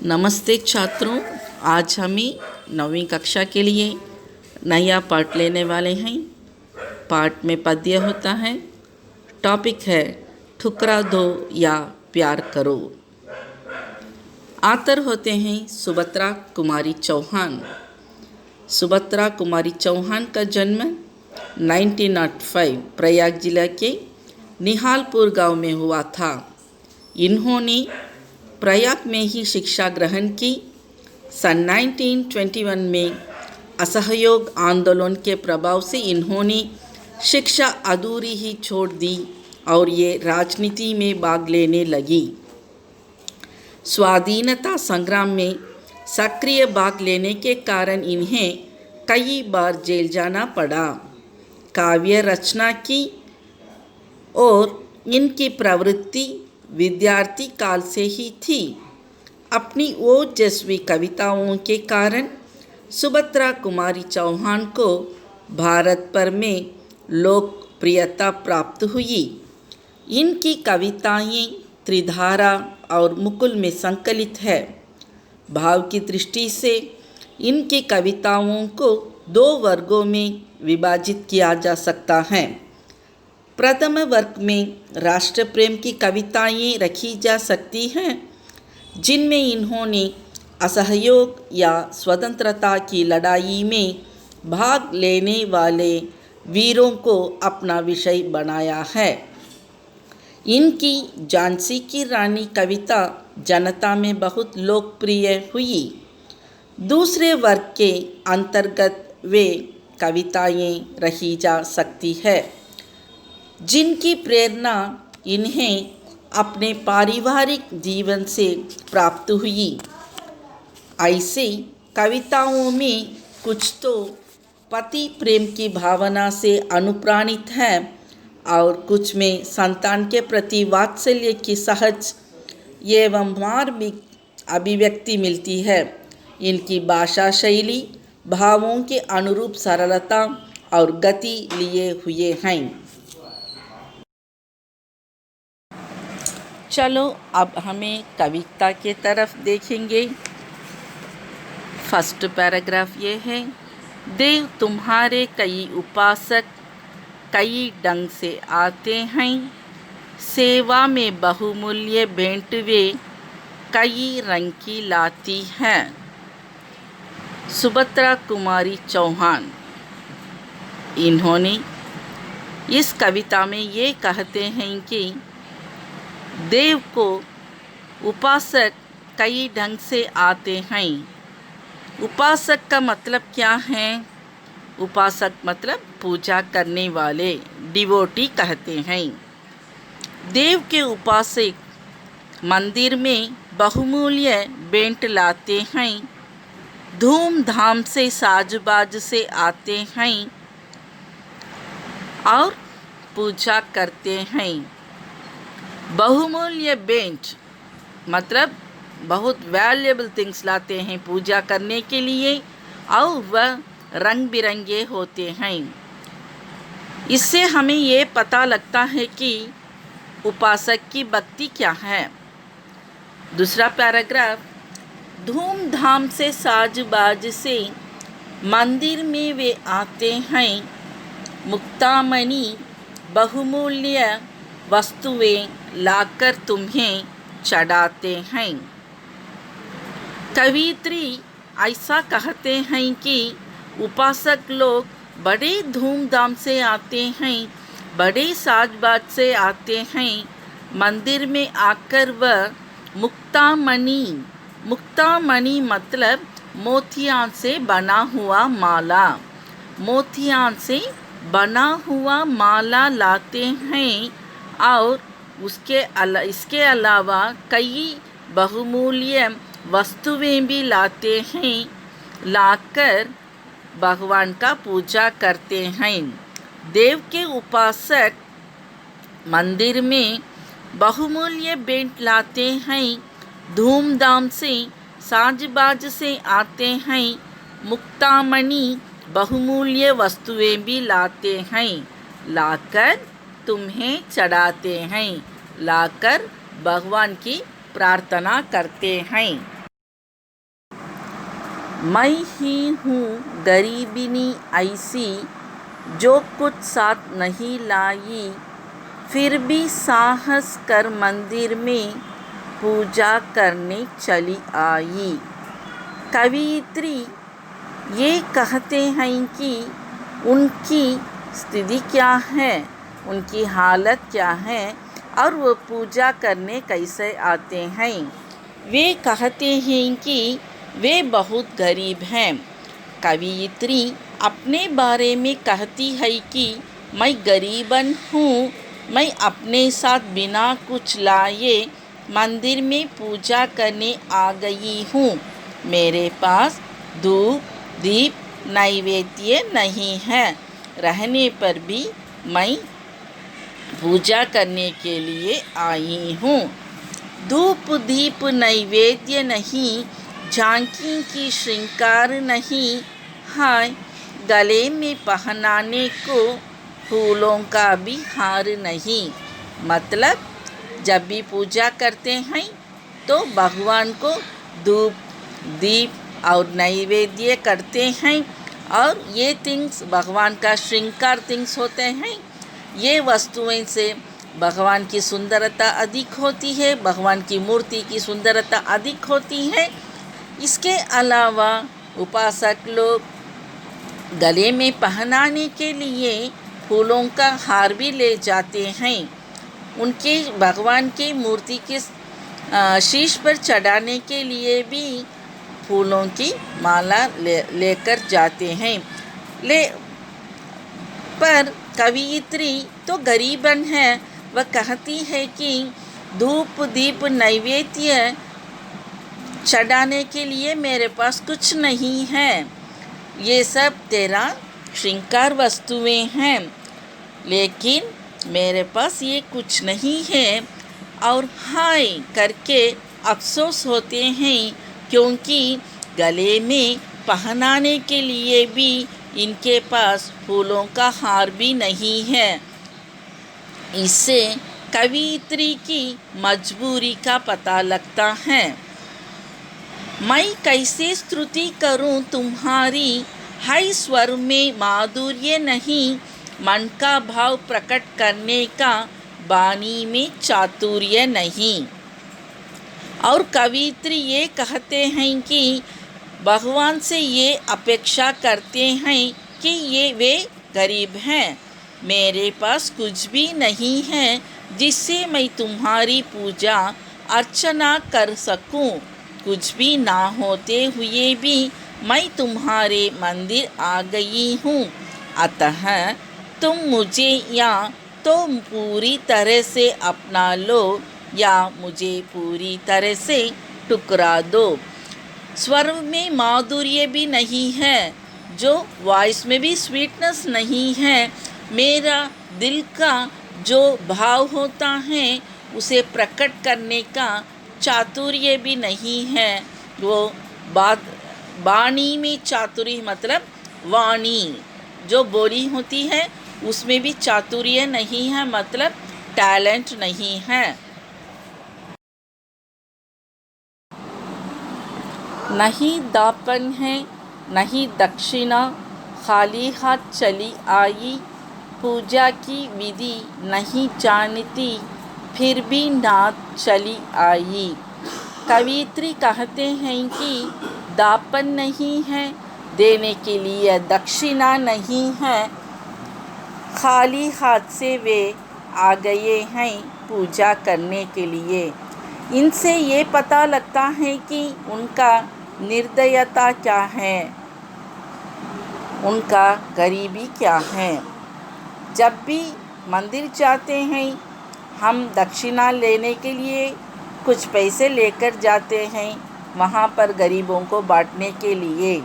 नमस्ते छात्रों, आज हमें 9वीं कक्षा के लिए नया पाठ लेने वाले हैं। पाठ में पद्य होता है, टॉपिक है ठुकरा दो या प्यार करो। आतर होते हैं सुभद्रा कुमारी चौहान। सुभद्रा कुमारी चौहान का जन्म 1905 प्रयाग जिला के निहालपुर गांव में हुआ था। इन्होंने प्रयाग में ही शिक्षा ग्रहण की। सन 1921 में असहयोग आंदोलन के प्रभाव से इन्होंने शिक्षा अधूरी ही छोड़ दी और ये राजनीति में भाग लेने लगी। स्वाधीनता संग्राम में सक्रिय भाग लेने के कारण इन्हें कई बार जेल जाना पड़ा। काव्य रचना की और इनकी प्रवृत्ति विद्यार्थी काल से ही थी। अपनी ओजस्वी कविताओं के कारण सुभद्रा कुमारी चौहान को भारत भर में लोकप्रियता प्राप्त हुई। इनकी कविताएं त्रिधारा और मुकुल में संकलित है। भाव की दृष्टि से इनकी कविताओं को दो वर्गों में विभाजित किया जा सकता है। प्रथम वर्ग में राष्ट्र प्रेम की कविताएं रखी जा सकती हैं, जिनमें इन्होंने असहयोग या स्वतंत्रता की लड़ाई में भाग लेने वाले वीरों को अपना विषय बनाया है। इनकी झांसी की रानी कविता जनता में बहुत लोकप्रिय हुई। दूसरे वर्ग के अंतर्गत वे कविताएं रखी जा सकती है जिनकी प्रेरणा इन्हें अपने पारिवारिक जीवन से प्राप्त हुई। ऐसे कविताओं में कुछ तो पति प्रेम की भावना से अनुप्राणित है और कुछ में संतान के प्रति वात्सल्य की सहज एवं मार्मिक अभिव्यक्ति मिलती है। इनकी भाषा शैली भावों के अनुरूप सरलता और गति लिए हुए हैं। चलो अब हमें कविता के तरफ देखेंगे। फर्स्ट पैराग्राफ ये है, देव तुम्हारे कई उपासक कई ढंग से आते हैं, सेवा में बहुमूल्य भेंट वे कई रंग की लाती हैं। सुभद्रा कुमारी चौहान इन्होंने इस कविता में ये कहते हैं कि देव को उपासक कई ढंग से आते हैं। उपासक का मतलब क्या है? उपासक मतलब पूजा करने वाले, डिवोटी कहते हैं। देव के उपासक मंदिर में बहुमूल्य भेंट लाते हैं, धूमधाम से साजबाज से आते हैं और पूजा करते हैं। बहुमूल्य भेंट मतलब बहुत वैल्यूएबल थिंग्स लाते हैं पूजा करने के लिए और वह रंग बिरंगे होते हैं। इससे हमें ये पता लगता है कि उपासक की भक्ति क्या है। दूसरा पैराग्राफ, धूमधाम से साजबाज से मंदिर में वे आते हैं, मुक्तामणि बहुमूल्य वस्तुएं लाकर तुम्हें चढ़ाते हैं। कवित्री ऐसा कहते हैं कि उपासक लोग बड़े धूमधाम से आते हैं, बड़े साजबाज से आते हैं। मंदिर में आकर वह मुक्तामणि मतलब मोतियां से बना हुआ माला, मोतियां से बना हुआ माला लाते हैं और इसके अलावा कई बहुमूल्य वस्तुएं भी लाते हैं, लाकर भगवान का पूजा करते हैं। देव के उपासक मंदिर में बहुमूल्य भेंट लाते हैं, धूमधाम से साजबाज से आते हैं, मुक्तामणि बहुमूल्य वस्तुएं भी लाते हैं, लाकर तुम्हें चढ़ाते हैं, लाकर भगवान की प्रार्थना करते हैं। मैं ही हूँ गरीबिनी ऐसी जो कुछ साथ नहीं लाई, फिर भी साहस कर मंदिर में पूजा करने चली आई। कवियत्री ये कहते हैं कि उनकी स्थिति क्या है, उनकी हालत क्या है और वो पूजा करने कैसे आते हैं। वे कहते हैं कि वे बहुत गरीब हैं। कवियत्री अपने बारे में कहती है कि मैं गरीबन हूँ, मैं अपने साथ बिना कुछ लाए मंदिर में पूजा करने आ गई हूँ। मेरे पास धूप दीप नैवेद्य नहीं है, रहने पर भी मैं पूजा करने के लिए आई हूँ। धूप दीप नैवेद्य नहीं, झांकी की श्रृंगार नहीं, हाय गले में पहनाने को फूलों का भी हार नहीं। मतलब जब भी पूजा करते हैं तो भगवान को धूप दीप और नैवेद्य करते हैं और ये थिंग्स भगवान का श्रृंगार थिंग्स होते हैं। ये वस्तुएं से भगवान की सुंदरता अधिक होती है, भगवान की मूर्ति की सुंदरता अधिक होती है। इसके अलावा उपासक लोग गले में पहनाने के लिए फूलों का हार भी ले जाते हैं। उनके भगवान की मूर्ति के शीश पर चढ़ाने के लिए भी फूलों की माला लेकर जाते हैं। पर कवियत्री तो गरीबन है, वह कहती है कि धूप दीप नैवेद्य चढ़ाने के लिए मेरे पास कुछ नहीं है, ये सब तेरा श्रृंगार वस्तुएं हैं, लेकिन मेरे पास ये कुछ नहीं है। और हाय करके अफसोस होते हैं क्योंकि गले में पहनाने के लिए भी इनके पास फूलों का हार भी नहीं है। इससे कवियत्री की मजबूरी का पता लगता है। मैं कैसे स्तुति करूं तुम्हारी, है स्वर में माधुर्य नहीं, मन का भाव प्रकट करने का वाणी में चातुर्य नहीं। और कवियत्री ये कहते हैं कि भगवान से ये अपेक्षा करते हैं कि वे गरीब हैं, मेरे पास कुछ भी नहीं है जिससे मैं तुम्हारी पूजा अर्चना कर सकूं। कुछ भी ना होते हुए भी मैं तुम्हारे मंदिर आ गई हूँ, अतः तुम मुझे या तो पूरी तरह से अपना लो या मुझे पूरी तरह से टुकरा दो। स्वर में माधुर्य भी नहीं है, जो वॉइस में भी स्वीटनेस नहीं है, मेरा दिल का जो भाव होता है उसे प्रकट करने का चातुर्य भी नहीं है। वो बात वाणी में चातुर्य मतलब वाणी जो बोली होती है उसमें भी चातुर्य नहीं है, मतलब टैलेंट नहीं है। नहीं दापन है नहीं दक्षिणा, खाली हाथ चली आई, पूजा की विधि नहीं जानती, फिर भी नाथ चली आई। कवियत्री कहते हैं कि दापन नहीं है, देने के लिए दक्षिणा नहीं है, खाली हाथ से वे आ गए हैं पूजा करने के लिए। इनसे ये पता लगता है कि उनका निर्दयता क्या है, उनका गरीबी क्या है। जब भी मंदिर जाते हैं हम दक्षिणा लेने के लिए कुछ पैसे लेकर जाते हैं, वहाँ पर गरीबों को बांटने के लिए।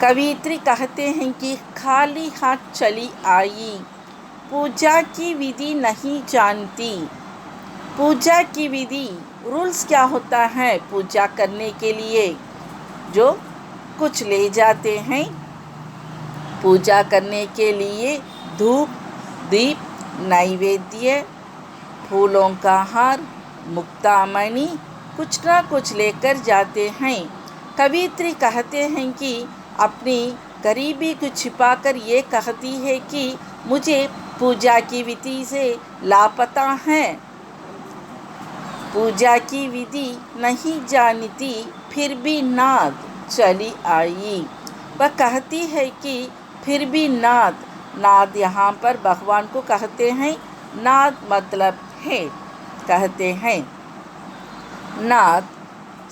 कवियत्री कहते हैं कि खाली हाथ चली आई, पूजा की विधि नहीं जानती। पूजा की विधि रूल्स क्या होता है पूजा करने के लिए, जो कुछ ले जाते हैं पूजा करने के लिए, धूप दीप नैवेद्य फूलों का हार मुक्तामणि कुछ ना कुछ लेकर जाते हैं। कवियत्री कहते हैं कि अपनी गरीबी को छिपाकर ये कहती है कि मुझे पूजा की विधि से लापता है, पूजा की विधि नहीं जानती फिर भी नाद चली आई। वह कहती है कि फिर भी नाद यहाँ पर भगवान को कहते हैं। नाद मतलब है, कहते हैं नाद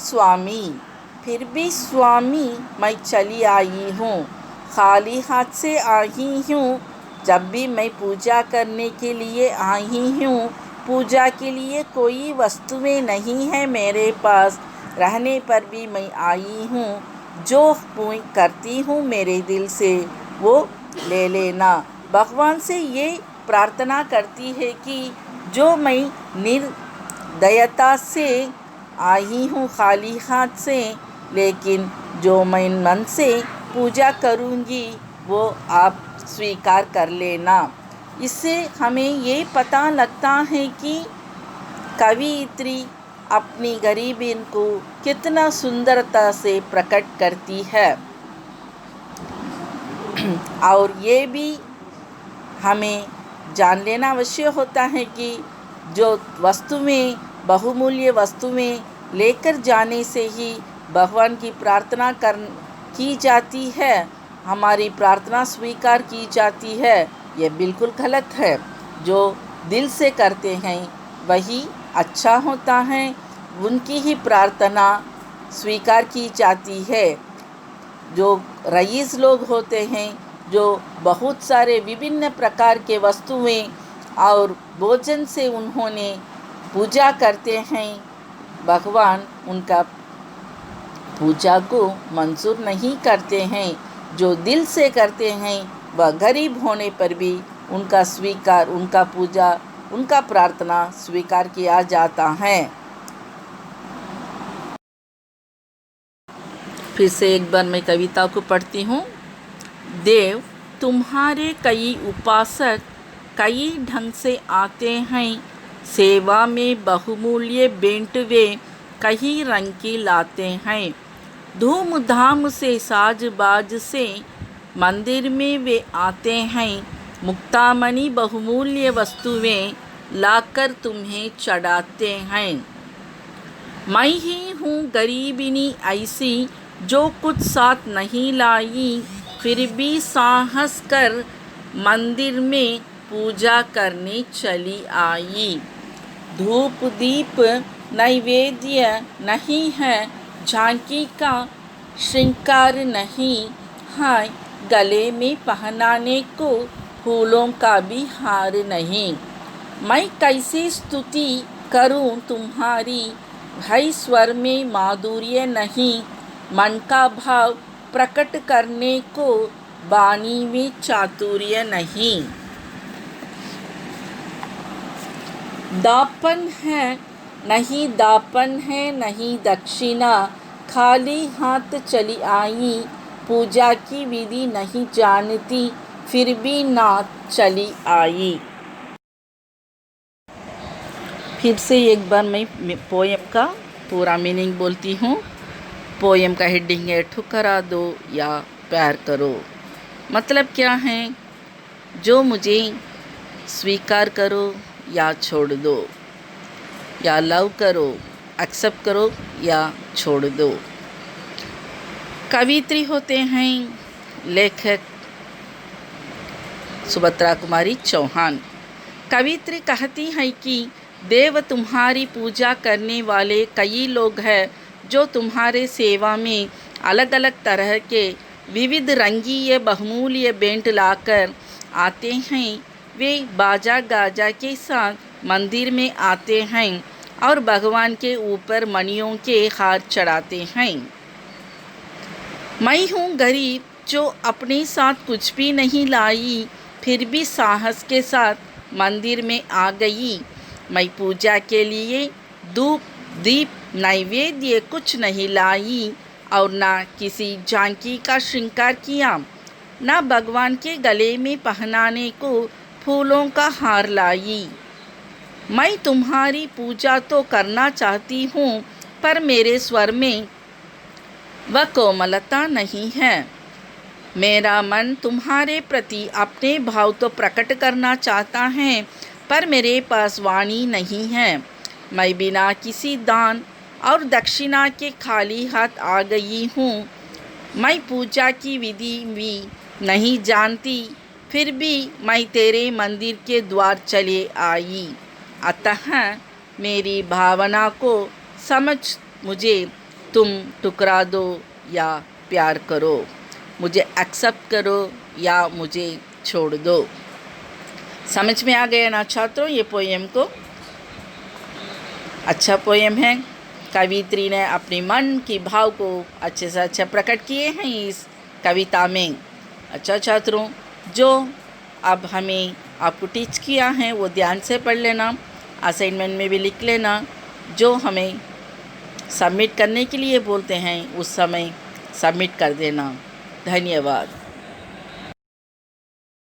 स्वामी, फिर भी स्वामी मैं चली आई हूँ, खाली हाथ से आई हूँ। जब भी मैं पूजा करने के लिए आई हूँ, पूजा के लिए कोई वस्तुएं नहीं है मेरे पास, रहने पर भी मैं आई हूँ। जो करती हूँ मेरे दिल से वो ले लेना। भगवान से ये प्रार्थना करती है कि जो मैं निर्दयता से आई हूँ, खाली हाथ से, लेकिन जो मैं मन से पूजा करूँगी वो आप स्वीकार कर लेना। इससे हमें ये पता लगता है कि कवियत्री अपनी गरीबी को कितना सुंदरता से प्रकट करती है। और ये भी हमें जान लेना अवश्य होता है कि जो वस्तुएं, बहुमूल्य वस्तुएं लेकर जाने से ही भगवान की प्रार्थना की जाती है, हमारी प्रार्थना स्वीकार की जाती है, ये बिल्कुल गलत है। जो दिल से करते हैं वही अच्छा होता है, उनकी ही प्रार्थना स्वीकार की जाती है। जो रईस लोग होते हैं, जो बहुत सारे विभिन्न प्रकार के वस्तुएं और भोजन से उन्होंने पूजा करते हैं, भगवान उनका पूजा को मंजूर नहीं करते हैं। जो दिल से करते हैं वह गरीब होने पर भी उनका पूजा, उनका प्रार्थना स्वीकार किया जाता है। फिर से एक बार मैं कविता को पढ़ती हूँ। देव तुम्हारे कई उपासक कई ढंग से आते हैं, सेवा में बहुमूल्य भेंट वे कई रंग की लाते हैं। धूमधाम से साज बाज से मंदिर में वे आते हैं, मुक्तामणि बहुमूल्य वस्तुएं लाकर तुम्हें चढ़ाते हैं। मैं ही हूँ गरीबिनी ऐसी जो कुछ साथ नहीं लाई, फिर भी साहस कर मंदिर में पूजा करने चली आई। धूप दीप नैवेद्य नहीं है, झांकी का श्रृंगार नहीं है, गले में पहनाने को फूलों का भी हार नहीं। मैं कैसे स्तुति करूं तुम्हारी, है स्वर में माधुर्य नहीं, मन का भाव प्रकट करने को वाणी में चातुर्य नहीं। दापन है नहीं दक्षिणा, खाली हाथ चली आई, पूजा की विधि नहीं जानती फिर भी नाच चली आई। फिर से एक बार मैं पोएम का पूरा मीनिंग बोलती हूँ। पोएम का हेडिंग है ठुकरा दो या प्यार करो। मतलब क्या है? जो मुझे स्वीकार करो या छोड़ दो, या लव करो, एक्सेप्ट करो या छोड़ दो। कवित्री होते हैं लेखक सुभद्रा कुमारी चौहान। कवित्री कहती हैं कि देव तुम्हारी पूजा करने वाले कई लोग हैं जो तुम्हारे सेवा में अलग अलग तरह के विविध रंगीय बहुमूल्य भेंट लाकर आते हैं। वे बाजा गाजा के साथ मंदिर में आते हैं और भगवान के ऊपर मणियों के हार चढ़ाते हैं। मैं हूँ गरीब जो अपने साथ कुछ भी नहीं लाई, फिर भी साहस के साथ मंदिर में आ गई। मैं पूजा के लिए धूप दीप नैवेद्य कुछ नहीं लाई और ना किसी झांकी का श्रृंगार किया, ना भगवान के गले में पहनाने को फूलों का हार लाई। मैं तुम्हारी पूजा तो करना चाहती हूँ, पर मेरे स्वर में वह कोमलता नहीं है। मेरा मन तुम्हारे प्रति अपने भाव तो प्रकट करना चाहता है, पर मेरे पास वाणी नहीं है। मैं बिना किसी दान और दक्षिणा के खाली हाथ आ गई हूँ। मैं पूजा की विधि भी नहीं जानती, फिर भी मैं तेरे मंदिर के द्वार चले आई। अतः मेरी भावना को समझ मुझे तुम ठुकरा दो या प्यार करो, मुझे एक्सेप्ट करो या मुझे छोड़ दो। समझ में आ गया ना छात्रों ये पोएम को? अच्छा पोएम है। कवित्री ने अपने मन की भाव को अच्छे से अच्छा प्रकट किए हैं इस कविता में। अच्छा छात्रों, जो अब हमें आपको टीच किया है वो ध्यान से पढ़ लेना, असाइनमेंट में भी लिख लेना। जो हमें सबमिट करने के लिए बोलते हैं उस समय सबमिट कर देना। धन्यवाद।